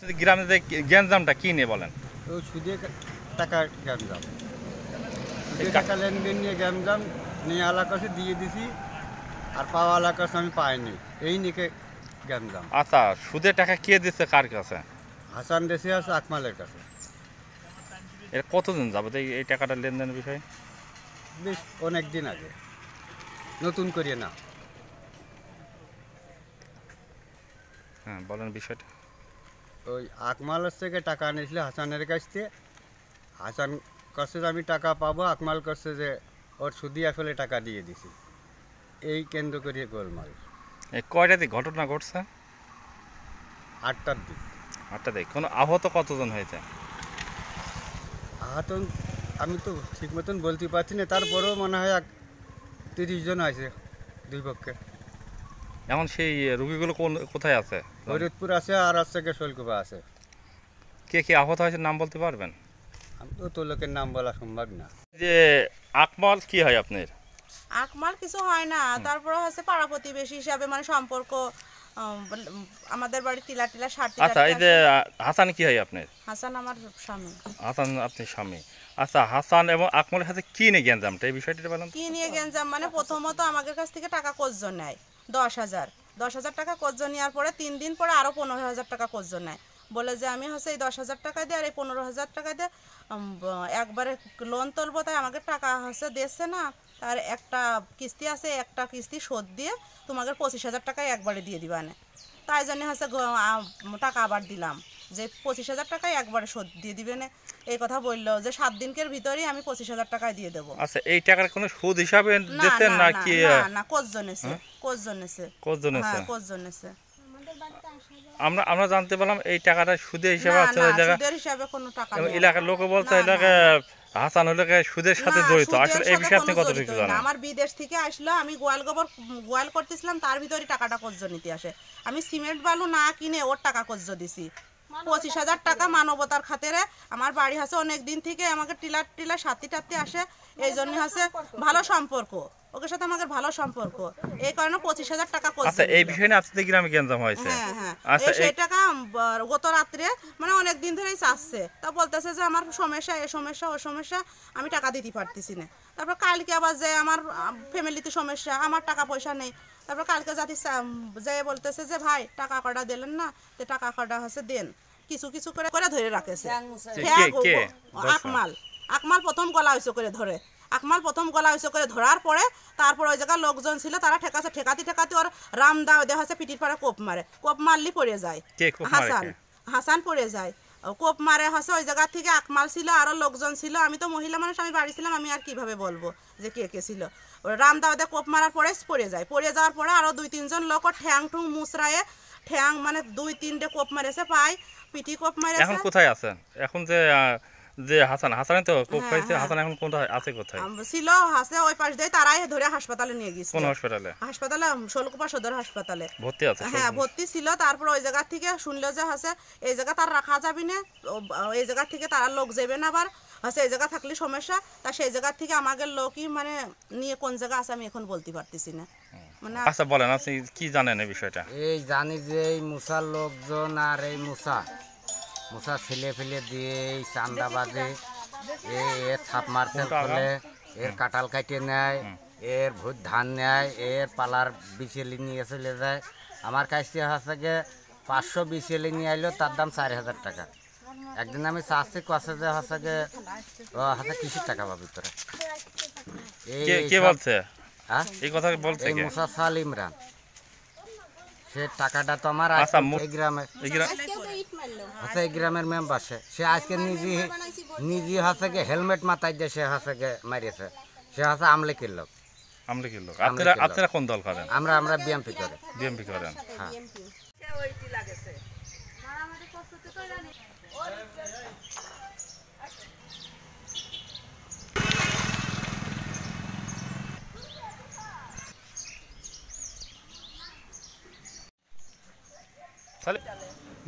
গ্রামে যে গ্যাঞ্জামটা কি নিয়ে বলেন? ওই সুদে টাকা গ্যামজাম, সুদে টাকা লেনদেন নিয়ে গ্যামজাম নিয়ে এলাকাছে দিয়ে দিছি, আর পাওয়া এলাকাছে আমি পাইনি, এই নিয়ে গ্যামজাম। আচ্ছা, সুদের টাকা কে দিচ্ছে কার কাছে? হাসান দেশে আছে আকমালের কাছে। এর কতদিন যাবত এই টাকাটা লেনদেনের বিষয়ে? বেশ অনেক দিন আগে, নতুন করিয়ে না। হ্যাঁ, বলেন বিষয়টা। ওই আকমালের থেকে টাকা আনিয়েছিল হাসানের কাছ থেকে। হাসান কাছে যে আমি টাকা পাবো, আকমাল কাছে যে ওর সুদি আসলে টাকা দিয়ে দিছি, এই কেন্দ্র করিয়ে গোলমাল। এই কয়টা দিক ঘটনা ঘটছে? 8টার দিক। 8টা দিক। কোনো আহত কতজন হয়েছে? আহত আমি তো ঠিক মতন বলতে পারছি না, তারপরেও মনে হয় 30 জন আছে দুই পক্ষে। এখন সেই রুগীগুলো কোথায় আছে? ফরিদপুর আছে, আর আছে শৈলকুপা আছে। কে কে আহত হয়েছে নাম বলতে পারবেন? আমি তো লোকের নাম বলা সম্ভব না। যে আকমাল কি হয় আপনার? আকমাল কিছু হয় না, তারপরে হচ্ছে পাড়া প্রতিবেশী হিসাবে মানে সম্পর্ক। আমাদের বাড়ি টিলা টিলা সার। আচ্ছা, এই যে হাসান কি হয় আপনার? হাসান আমার স্বামী। হাসান আপনার স্বামী। আচ্ছা, হাসান এবং আকমালের সাথে কি নিয়ে গ্যাঞ্জামটা, এই বিষয়টা বলেন। কি নিয়ে গেঞ্জাম মানে প্রথমত আমাদের কাছ থেকে টাকা কর্জ নেয় 10,000 টাকা কর্জ নেওয়ার পরে 3 দিন পরে আরও 15,000 টাকা কর্জ নেয়। বলে যে আমি হচ্ছে এই 10,000 টাকা দিয়ে আর এই 15,000 টাকা দিয়ে একবারে লোন তুলবো, তাই আমাকে টাকা হচ্ছে দিচ্ছে না। তার একটা কিস্তি আছে, একটা কিস্তি শোধ দিয়ে তোমাকে 25,000 টাকায় একবারে দিয়ে দিবা না। তাই জন্য হচ্ছে টাকা আবার দিলাম যে 25,000 টাকায় একবারে শোধ দিয়ে দিবে না। এই কথা বললো যে 7 দিনের ভিতরেই আমি 25,000 টাকায় দিয়ে দেবো। আচ্ছা, এই টাকার কোনো সুদ হিসাবে না দিচ্ছেন না নাকি? না, কজন এসে আমরা জানতে পারলাম এই টাকাটা সুদের হিসাবে আছে। ওই জায়গা সুদের হিসাবে কোনো টাকা নেই। এলাকার লোক বলছে এলাকা হাসান হলো সুদের সাথে জড়িত। আসলে এই বিষয়ে আপনি কতটুকু জানেন? আমার বিদেশ থেকে আসলো, আমি গোয়াল করতেছিলাম, তার ভিতরে টাকাটা কর্জ নিতে আসে। আমি সিমেন্ট বালু না কিনে ওর টাকা কর্জ দিছি 25,000 টাকা মানবতার খাতিরে। আমার বাড়ি আছে অনেক দিন থেকে, আমাকে টিলা সাথী টাত্তি আসে, এই জন্য হচ্ছে ভালো সম্পর্ক, ওকে সাথে আমাদের ভালো সম্পর্ক, এই কারণে 25,000 টাকা কর্জ। আচ্ছা, এই বিষয় নিয়ে আপনাদের গ্রামে গ্যাঞ্জাম হয়েছে? হ্যাঁ, আচ্ছা, সেই টাকা গত রাত্রে মানে অনেক দিন ধরেই চাচ্ছে, তা বলতেছে যে আমার সমস্যা, এ সমস্যা, ও সমস্যা, আমি টাকা দিতে পারতেছি না। তারপর কালকে আবার যে আমার ফ্যামিলিতে সমস্যা, আমার টাকা পয়সা নেই। তারপর কালকে যে বলতেছে যে ভাই টাকা কটা দিলেন না, তো টাকা কটা হচ্ছে দেন, কিছু কিছু করে করে ধরে রাখেছে। আকমাল প্রথম গলা হইছে করে ধরে, ধরার পরে তারপর ওই জায়গায় লোকজন ছিল, তারা ঠেকাতে ওর রাম দাও দেওয়া হচ্ছে পিটির পাড়ে কোপ মারলি পড়ে যায়। হাসান পড়ে যায়, কোপ মারে হচ্ছে ওই জায়গা থেকে। আকমাল ছিল, আরো লোকজন ছিল, আমি তো মহিলা মানুষ, আমি বাড়ি ছিলাম, আমি আর কিভাবে বলবো যে কে কে ছিল। রাম দাওয়াতে কোপ মারার পরে পড়ে যাওয়ার পরে আরো 2-3 জন লোক ঠ্যাং টুং মুচড়ায়ে ঠ্যাং মানে 2-3টে কোপ মারেছে, পায় পিটি কোপ মারেছে। এখন কোথায় আছেন? এখন যে হাসান তো কোপ খাইছে, হাসান এখন কোথায় আছে? কোথায় ছিল? হাসে ওই পাশ দিয়ে তারাই ধরে হাসপাতালে নিয়ে গেছে। কোন হাসপাতালে? শৈলকুপা সদর হাসপাতালে ভর্তি আছে। হ্যাঁ, ভর্তি ছিল। তারপর ওই জায়গা থেকে শুনলো যে হাসে এই জায়গা তার রাখা যাবে না, এই জায়গা থেকে তার লোক যাবে না, আবার হাসে এই জায়গা থাকলে সমস্যা। তা সেই জায়গা থেকে আমাদের লোকই মানে নিয়ে কোন জায়গা আছে আমি এখন বলতে পারতেছি না। মানে আচ্ছা, বলেন আপনি কি জানেন এই বিষয়টা? এই জানি যে এই মুসার লোকজন আর এই মুসা ছেলে ফেলে দিয়ে এই চান্দাবাজে এর ছাপ মারছে, ফলে এর কাঁঠাল কাটিয়ে নেয়, এর ভূত ধান নেয়, এর পালার বিচেলি নিয়ে চলে যায়। আমার কাছে হচ্ছে গিয়ে 500 বিচেলি নিয়ে আইলো, তার দাম 4,000 টাকা। একদিন আমি চাচ্ছি কাছে যে হচ্ছে গিয়ে হাতে কিসের টাকা পাবি তোরা? কে বলছে? হ্যাঁ, এই কথা বলছে এই মুসা সাল ইমরান। সে টাকাটা তো আমার এই গ্রামের মেম্বার। সে আজকে নিজে হচ্ছে গিয়ে হেলমেট মাথায় দিয়ে সে হচ্ছে গিয়ে মারিয়েছে। সে হচ্ছে আমলিকের লোক। আপনারা কোন দল করেন? আমরা বিএমপি করেন। হ্যাঁ।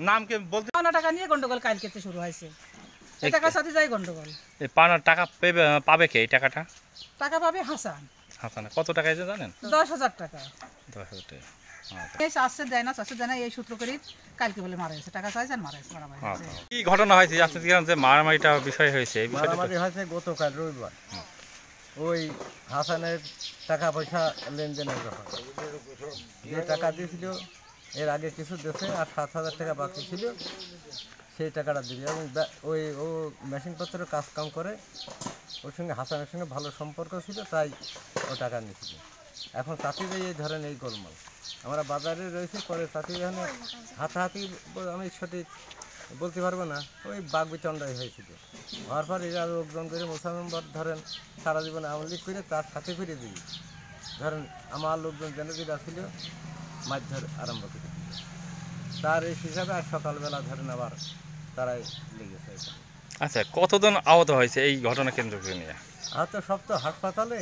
নাম কে বলতে? পাওনা টাকা নিয়ে গন্ডগোল কালকে শুরু হয়েছে। এই টাকার সাথে যাই গন্ডগোল। এই পাওনা টাকা পাবে কে? এই টাকাটা টাকা পাবে হাসান। কত টাকা জানেন? 10,000 টাকা। 10,000 টাকা। এই চাষে দেয় না এই সূত্র করেই কালকে বলে মারা গেছে, টাকা চাইছেন মারা গেছে, মারামারি হয়েছে। কি ঘটনা হয়েছে আপনি যে মারামারিটা বিষয় হয়েছে এই বিষয়টা মারামারি হয়েছে গতকাল রবিবার। ওই হাসানের টাকা পয়সা লেনদেনের ব্যাপার, যে টাকা দিয়েছিল এর আগে কিছু দেশে আর 7,000 টাকা বাকি ছিল, সেই টাকাটা দিবে। এবং ও মেশিনপত্রের কাজ কাম করে, ওর সঙ্গে হাসানের সঙ্গে ভালো সম্পর্ক ছিল, তাই ও টাকা নিয়েছিল। এখন চাষিদের এই ধরেন এই গোলমাল, আমরা বাজারে রয়েছি, পরে চাষি এখানে হাতাহাতি আমি সঠিক বলতে পারবো না, ওই বাঘ বিচণ্ডাই হয়েছিল। হওয়ার পর এরা লোকজন করে মুসা মেম্বার ধরেন সারা জীবনে আওয়ামী লীগ করে তার সাথে করে দিই, ধরেন আমার লোকজন জেনারেল ছিল মারধর আরম্ভ করে, তার এই হিসাবে আর সকালবেলা ধরেন আবার তারাই লেগেছে। আচ্ছা, কতজন আহত হয়েছে এই ঘটনা কেন্দ্রকে নিয়ে? আহত সব তো হাসপাতালে।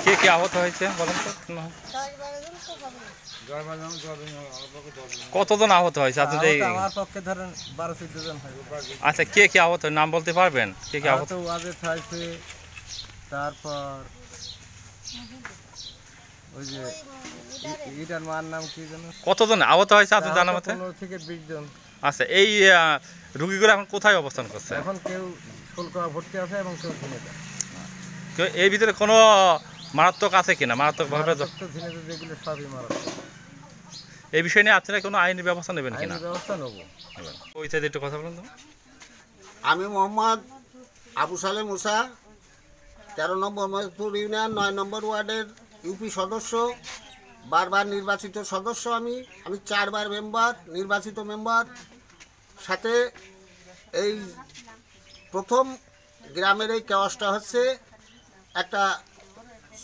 কে কে আহত হয়েছে বলেন তো? কতজন আহত হয়েছে আপনাদের? আমার পক্ষে ধরেন 12-14 জন হয়। আচ্ছা, কে কে আহত, নাম বলতে পারবেন? কে কে আহত? ওয়াজেদ হয়েছে, তারপর ওই যে এটার মার নাম কি যেন, কতজন আহত হয়েছে আপনি জানা মতে? 15 থেকে 20 জন। আচ্ছা, এই রুগীগুলো এখন কোথায় অবস্থান করছে? এখন কেউ ফুলকোয়া ভর্তি আছে এবং কেউ ঝিনে যায়। কেউ এই ভিতরে কোনো মারাত্মক আছে কিনা? মারাত্মকভাবে ঝিনে যেগুলো সবই মারাত্মক। এই বিষয় নিয়ে আপনারা কোনো আইনি ব্যবস্থা নেবেন কিনা? আইনি ব্যবস্থা নেবো। ওই সাইডে একটু কথা বলুন তো। আমি মোহাম্মদ আবু সালে মুসা, 13 নম্বর মহেশপুর ইউনিয়ন 9 নম্বর ওয়ার্ডের ইউপি সদস্য, বারবার নির্বাচিত সদস্য। আমি 4বার মেম্বার, নির্বাচিত মেম্বার। সাথে এই প্রথম গ্রামের এই কেওয়াসটা হচ্ছে একটা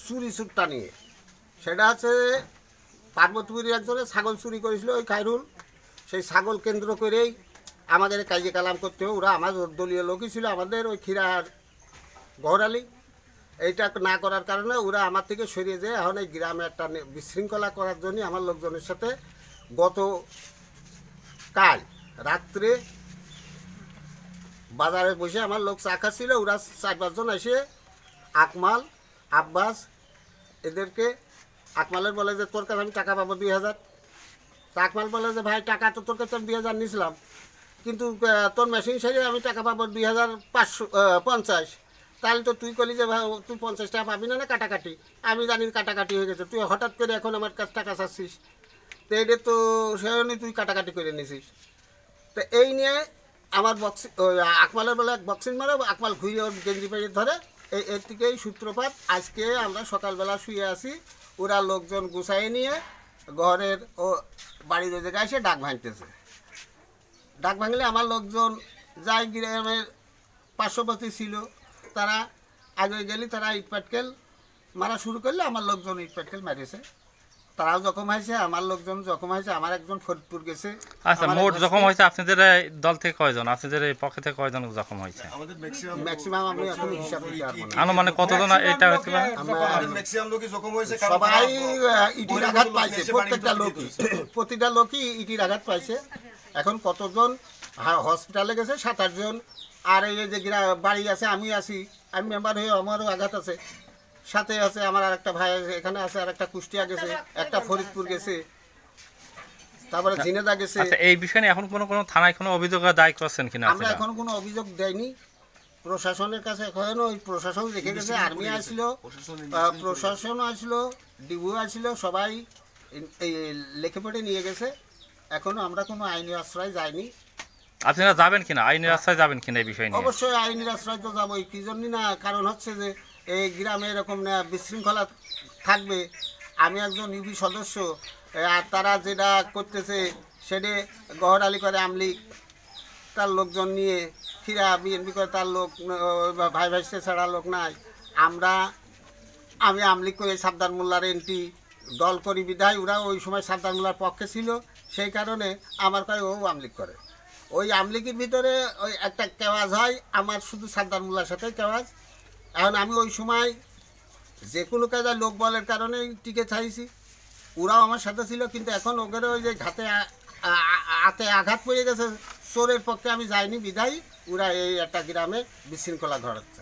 চুরি চুট্টা নিয়ে। সেটা হচ্ছে পার্বতীপুরি একজনে ছাগল চুরি করেছিল, ওই খায়রুল। সেই ছাগল কেন্দ্র করেই আমাদের কাজে কালাম করতে হবে। ওরা আমাদের দলীয় লোকই ছিল, আমাদের ওই ক্ষীরার গহরালি। এইটা না করার কারণে ওরা আমার থেকে সরিয়ে যায়। এখন এই গ্রামে একটা বিশৃঙ্খলা করার জন্য আমার লোকজনের সাথে গত কাল রাত্রে বাজারে বসে আমার লোক চা খাচ্ছিল। ওরা 4-5 জন এসে আকমাল, আব্বাস, এদেরকে আকমালের বলে যে তোর কাছে আমি টাকা পাবো 2,000। তা আকমাল বলে যে ভাই টাকা তো তোর কাছে আমি 2,000 নিয়েছিলাম, কিন্তু তোর মেশিন সেরে আমি টাকা পাবো 2,550। তাহলে তো তুই করলি যে ভাই তুই 50 টাকা পাবি না, না কাটাকাটি। আমি জানি কাটাকাটি হয়ে গেছে, তুই হঠাৎ করে এখন আমার কাছে টাকা চাচ্ছিস, তো এটা তো সেজন্যই তুই কাটাকাটি করে নিছিস। তো এই নিয়ে আমার আকমালের বলে এক বক্সিং মারে, আকমাল ঘুরিয়ে ওর গেঞ্জি পেয়ে ধরে। এর থেকেই সূত্রপাত। আজকে আমরা সকালবেলা শুয়ে আসি, ওরা লোকজন গুছাই নিয়ে ঘরের ও বাড়ির ওই জায়গায় এসে ডাক ভাঙতেছে। ডাক ভাঙলে আমার লোকজন যাই গ্রামের পার্শ্ববর্তী ছিল, তারা আগে গেলে তারা ইটপাটকেল মারা শুরু করলে আমার লোকজন ইটপাটকেল মারিয়েছে। তারাও জখম হয়েছে, আমার লোকজন জখম হয়েছে। আমার একজন ফরিদপুর গেছে। আচ্ছা, মোট জখম হয়েছে আপনাদের দল থেকে কয়জন, আপনাদের এই পক্ষ থেকে কয়জন জখম হয়েছে? ম্যাক্সিমাম আমি এখন হিসাব দিতে পারবো না। আনুমানিক কতজন এটা হতে পারে? সবাই ইটির আঘাত পাইছে, প্রতিটা লোকই ইটির আঘাত পাইছে। এখন কতজন হসপিটালে গেছে? 7-8 জন। আর এই যে বাড়ি আছে, আমি আছি, আমি মেম্বার হয়ে আমারও আঘাত আছে। সাথে আছে আমার আর একটা ভাই এখানে আছে, আর একটা কুষ্টিয়া গেছে, একটা ফরিদপুর গেছে, তারপরে ঝিনেদা গেছে। আচ্ছা, এই বিষয়ে এখন কোনো থানায় কোনো অভিযোগ দায় করছেন কিনা? আমরা এখনো কোনো অভিযোগ দেয়নি প্রশাসনের কাছে। এখনো ওই প্রশাসন রেখে গেছে, আর্মি আসলো, প্রশাসন আসলো, ডিবু আসলো, সবাই এই লেখে পড়ে নিয়ে গেছে। এখনো আমরা কোনো আইনি আশ্রয় যাইনি। আপনারা যাবেন কিনা, আইনের আশ্রয় যাবেন কিনা এই বিষয় নিয়ে? অবশ্যই আইনের আশ্রয় তো যাবোই, কি জন্য না। কারণ হচ্ছে যে এই গ্রামে এরকম বিশৃঙ্খলা থাকবে। আমি একজন ইউপি সদস্য, আর তারা যেটা করতেছে সেটা গহরালি করে আমলি, তার লোকজন নিয়ে ফিরা বিএনপি করে, তার লোক ভাই ভাইসে ছাড়া লোক নাই। আমি আমলিগ করে সাবদার মোল্লার এন্ট্রি দল করি বিধায় ওরা ওই সময় সাবদার মোল্লার পক্ষে ছিল, সেই কারণে আমার কয় ও আমলিগ করে। ওই আমলিগের ভিতরে ওই একটা কেওয়াজ হয়, আমার শুধু সাবদার মোল্লার সাথে কেওয়াজ। এখন আমি ওই সময় যে কোনো কাজে লোক বলের কারণেই টিকে চাইছি। ওরাও আমার সাথে ছিল, কিন্তু এখন ওদের ওই যে হাতে আঘাত পড়ে গেছে, চোরের পক্ষে আমি যাইনি বিধায় ওরা এই একটা গ্রামে বিশৃঙ্খলা ধরাচ্ছে।